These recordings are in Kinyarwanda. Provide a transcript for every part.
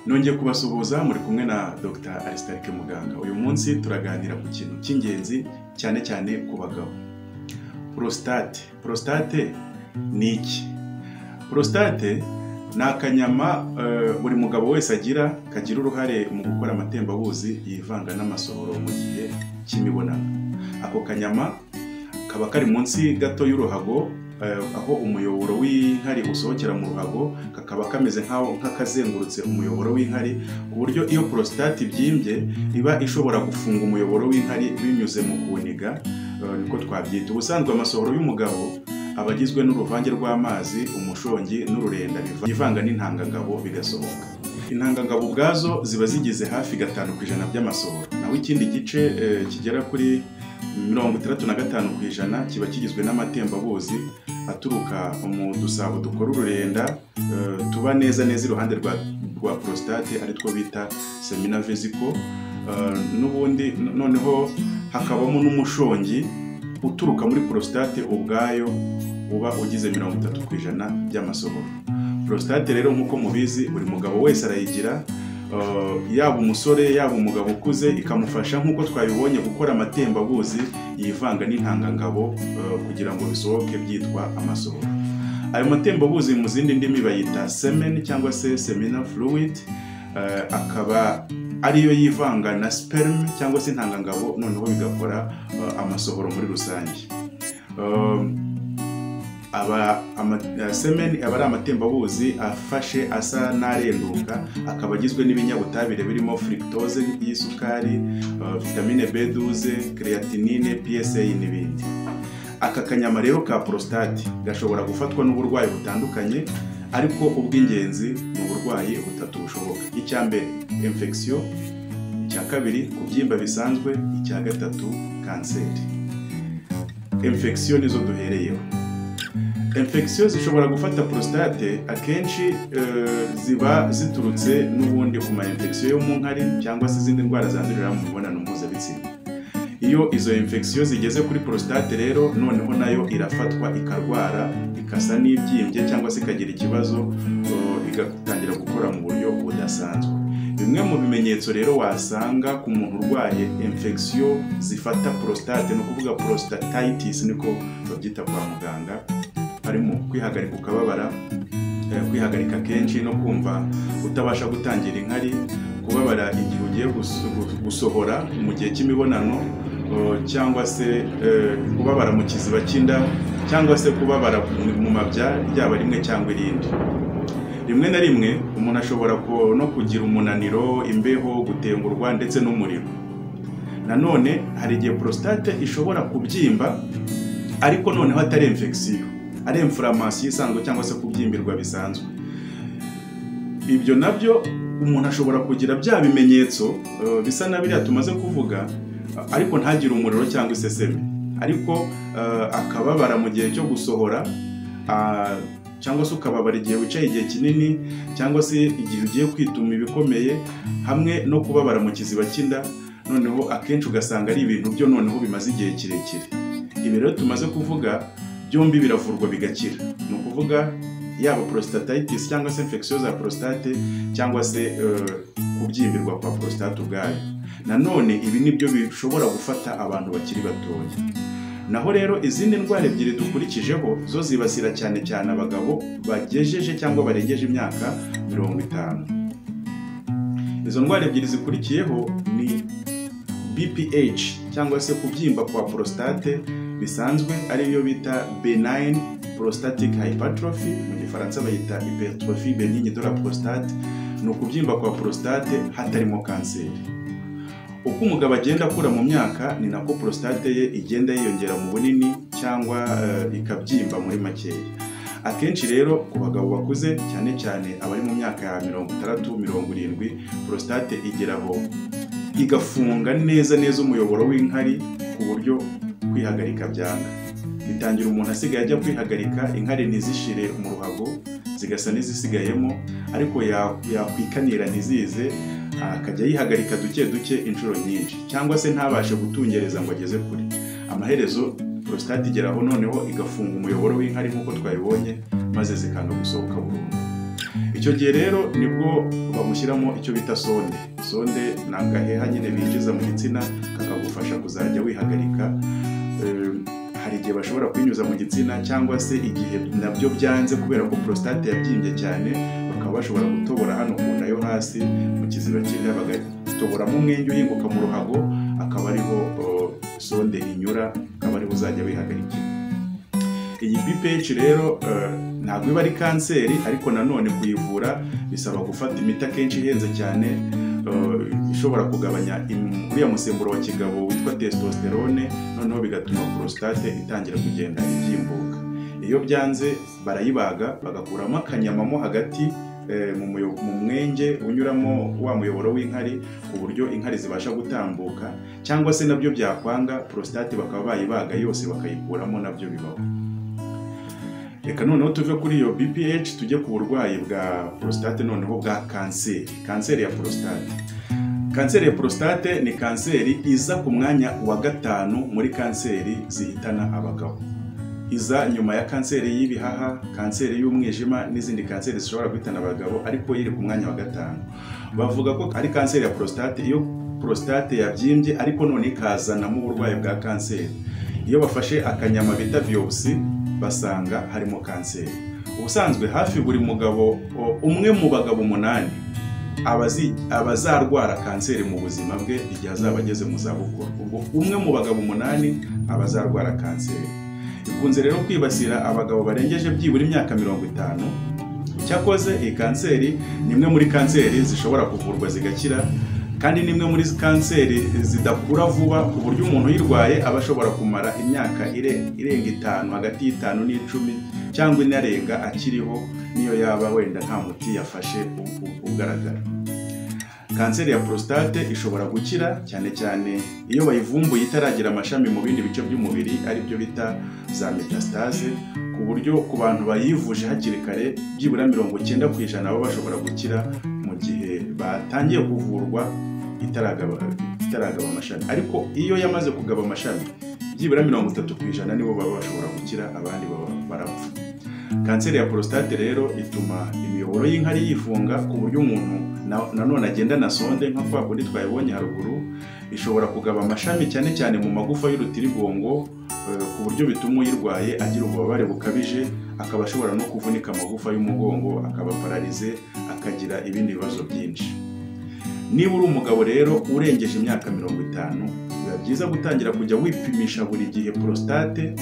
Nongeye kubasuhuza muri kumwe na Dr. Aristarike Muganga. Uyu munsi turaganira ku kintu cy'ingenzi cyane cyane ku bagabo. Prostate. Prostate ni iki? Prostate ni akanyama buri mugabo wese agira kagira uruhare mu gukora amatembabuzi yivanga n'amasohoro mu gihe cy'imibonano. Ako kanyama kaba kari munsi gato y'uruhago, aho umuyoboro w'inkari usohokera mu ruhago, kakaba kameze nk'akazengurutse umuyoboro w'inkari, ku buryo iyo prostate ibyimbye iba ishobora gufunga umuyoboro w'inkari binyuze mu kuwuniga, niko twabyita. Ubusanzwe amasohoro y'umugabo aba agizwe n'uruvange rw'amazi, umushongi n'ururenda bivanga n'intangangabo bigasohoka. Intangangabo ubwazo ziba zigize hafi 5% by'amasohoro, naho ikindi gice kigera kuri 65% kiba kigizwe n'amatembabuzi aturuka mu dusabo dukora ururenda tuba neza iruhande rwa prostate, ari two bita semina vesico. N'ubundi noneho hakabamo n'umushongi uturuka muri prostate ubwayo uba ugize 30% by'amasohoro. Prostate rero nk'uko mubizi buri mugabo wese arayigira, yaba umusore yaba umugabo ukuze, ikamufasha nk'uko twabibonye gukora amatembabuzi yivanga n'intangangabo kugira ngo bisohoke byitwa amasohoro. Ayo matembabuzi mu zindi ndimi bayita semen cyangwa se seminal fluid, akaba ariyo yivanga na sperm cyangwa se intangangabo, noneho bigakora amasohoro muri rusange. Semen aba ari amatembabuzi afashe asa n'arenduka, akaba agizwe n'ibinyabutabire birimo fructose y'isukari, vitamine B12, creatinine, PSA n'ibindi. Aka kanyama rero ka prostate gashobora gufatwa n'uburwayi butandukanye, ariko ubw'ingenzi ni uburwayi butatu bushoboka. Icya mbere infection, icya kabiri kubyimba bisanzwe, icya gatatu kanseri. Infection nizo duhereyeho. Infection zishobora gufata prostate, akenshi ziba ziturutse n'ubundi ku ma infection yo mu nkari cyangwa se izindi ndwara zandurira mu mibonano mpuzabitsina. Iyo izo infection zigeze kuri prostate rero, noneho nayo irafatwa ikarwara, ikasa n'ibyimbye cyangwa se ikagira ikibazo, igatangira gukora mu buryo budasanzwe. Bimwe mu bimenyetso rero wasanga ku muntu urwaye infection zifata prostate, no kuvuga prostatitis niko babyita kwa muganga, harimo kwihagarika ukababara, kwihagarika kenshi no kumva utabasha gutangira inkari, kubabara igihe ugiye gusohora mu gihe cy'imibonano, cyangwa se kubabara mu kiziba cy'inda, cyangwa se kubabara mu mabya ryaba rimwe cyangwa irindi. Rimwe na rimwe umuntu ashobora no kugira umunaniro, imbeho, gutengurwa ndetse n'umuriro. Nanone hari igihe prostate ishobora kubyimba, ariko noneho atari infection, ari inflammation isanzwe cyangwa se kubyimbirwa bisanzwe. Ibyo nabyo umuntu ashobora kugira bya bimenyetso bisa na biriya tumaze kuvuga, ariko ntagire umuriro cyangwa iseseme, ariko akababara mu gihe cyo gusohora, cyangwa se ukababara igihe wicaye igihe kinini, cyangwa se igihe ugiye kwituma ibikomeye, hamwe no kubabara mu kiziba cy'inda. Noneho akenshi ugasanga ari ibintu byo noneho bimaze igihe kirekire. Ibi rero tumaze kuvuga byombi biravurwa bigakira. Ni ukuvuga yaba prostatitis cyangwa se infection za prostate, cyangwa se kubyimbirwa kwa prostate ubwayo. Nanone ibi nibyo bishobora gufata abantu bakiri batoya. Naho rero izindi ndwara ebyiri dukurikijeho zo zibasira cyane cyane abagabo bagejeje cyangwa barengeje imyaka 50. Izo ndwara ebyiri zikurikiyeho ni BPH cyangwa se kubyimba kwa prostate bisanzwe, ariyo bita benign prostatic hypertrophy, mu gifaransa bayita hypertrophie bénigne de la prostate. Ni ukubyimba kwa prostate hatarimo kanseri. Uko umugabo agenda akura mu myaka, ni nako prostate ye igenda yiyongera mu bunini cyangwa ikabyimba muri makeya. Akenshi rero ku bagabo bakuze, cyane cyane abari mu myaka ya 60-70, prostate igeraho igafunga neza umuyoboro w'inkari, ku buryo kwihagarika byanga. Bitangira umuntu asigaye ajya kwihagarika, inkari ntizishire mu ruhago, zigasa n'izisigayemo, ariko yakwikanira ntizize, akajya yihagarika duke inshuro nyinshi, cyangwa se ntabashe gutungereza ngo ageze kure. Amaherezo prostate igeraho noneho igafunga umuyoboro w'inkari nk'uko twabibonye, maze zikanga gusohoka burundu. icyo gihe rero nibwo bamushyiramo icyo bita sonde. Sonde ni agaheha nyine binjiza mu gitsina kakagufasha kuzajya wihagarika. Hari igihe bashobora kwinyuza mu gitsina cyangwa se igihe nabyo byanze kubera ko prostate yabyimbye cyane, bakaba bashobora gutobora hano ku nda yo hasi mu kiziba cy'inda, bagatoboramo umwenge uhinguka mu ruhago, akaba ariho sonde inyura, akaba ariho uzajya wihagarikira. Iyi BPH rero ntabwo iba ari kanseri, ariko nanone kuyivura bisaba gufata imiti akenshi ihenze cyane, ishobora kugabanya uriya musemburo wa kigabo witwa testosterone, noneho bigatuma prostate itangira kugenda ibyimbuka. Iyo byanze barayibaga bagakuramo akanyama mo hagati mu mwenge unyuramo wa muyoboro w'inkari, ku buryo inkari zibasha gutambuka, cyangwa se nabyo byakwanga prostate bakaba bayibaga yose bakayikuramo, nabyo bibaho. Reka noneho tuve kuri iyo BPH tujye ku burwayi bwa prostate noneho bwa kanseri. Kanseri ya prostate. Kanseri ya prostate ni kanseri iza ku mwanya wa 5 muri kanseri zihitana abagabo. Iza nyuma ya kanseri y'ibihaha, kanseri y'umwijima n'izindi kanseri zishobora guhitana abagabo, ariko iri ku mwanya wa 5. Bavuga ko ari kanseri ya prostate iyo prostate yabyimbye ariko none ikazanamo uburwayi bwa kanseri. Iyo bafashe akanyama bita biopsy basanga harimo kanseri. Ubusanzwe hafi buri mugabo umwe mu bagabo 8 abazarwara kanseri mu buzima bwe igihe azaba ageze mu zabukuru. Ubwo umwe mu bagabo 8 abazarwara kanseri. Ikunze rero kwibasira abagabo barengeje byibura imyaka 50. Cyakoze iyi kanseri ni imwe muri kanseri zishobora kuvurwa zigakira, kandi nimwe muri kanseri zidakura vuba ku buryo umuntu uyirwaye aba ashobora kumara imyaka irenga 5, hagati y'5 n'10 cyangwa inarenga akiriho, niyo yaba wenda nta muti yafashe ugaragara. Kanseri ya prostate ishobora gukira cyane cyane iyo bayivumbuye itaragira amashami mu bindi bice by'umubiri, ari byo bita za metastase, ku buryo ku bantu bayivuje hakiri kare byibura 90% abo bashobora gukira mu gihe batangiye kuvurwa itaragaba amashami. Ariko iyo yamaze kugaba amashami byibura 30% nibo baba bashobora gukira, abandi baba barapfa. Kanseri ya prostate rero ituma imiyoboro y'inkari yifunga ku buryo umuntu nanone agenda na sonde nka kwa kundi twayibonye haruguru. Ishobora kugaba amashami cyane cyane mu magufa y'urutirigongo, ku buryo bituma uyirwaye agira ububabare bukabije, akaba ashobora no kuvunika amagufa y'umugongo, akaba paralize, akagira ibindi bibazo byinshi. Niba uri umugabo rero urengeje imyaka 50, biba byiza gutangira kujya wipimisha buri gihe prostate,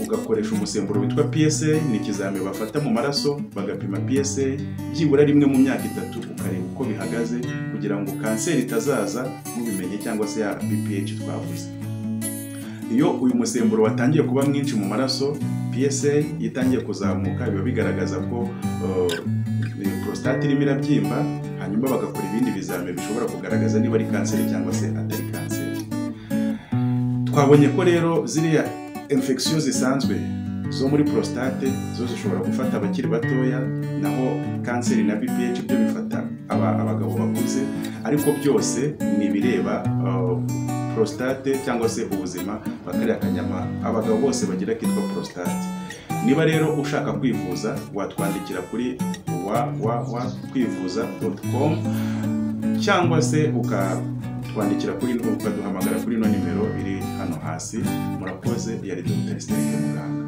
ugakoresha umusemburo witwa PSA. Ni ikizame bafata mu maraso bagapima PSA byibura rimwe mu myaka 3, ukareba uko bihagaze kugira ngo kanseri itazaza mubimenye, cyangwa se ya BPH twavuze. Iyo uyu musemburo watangiye kuba mwinshi mu maraso, PSA yitangiye kuzamuka, biba bigaragaza ko prostate irimo irabyimba, hanyuma bagakora ibindi bizame bishobora kugaragaza niba ari kanseri cyangwa se atari kanseri. Twabonye ko rero ziriya infection zisanzwe zo muri prostate zo zishobora gufata abakiri batoya, naho kanseri na BPH byo bifata abagabo bakuze, ariko byose ni bireba prostate cyangwa se ubuzima bakari akanyama abagabo bose bagira kitwa prostate. Niba rero ushaka kwivuza watwandikira kuri www.kwivuza.com cyangwa se ukatwandikira ukaduhamagara kuri ino nimero iri hano hasi. Murakoze. Yari Dr. Esther Muganga.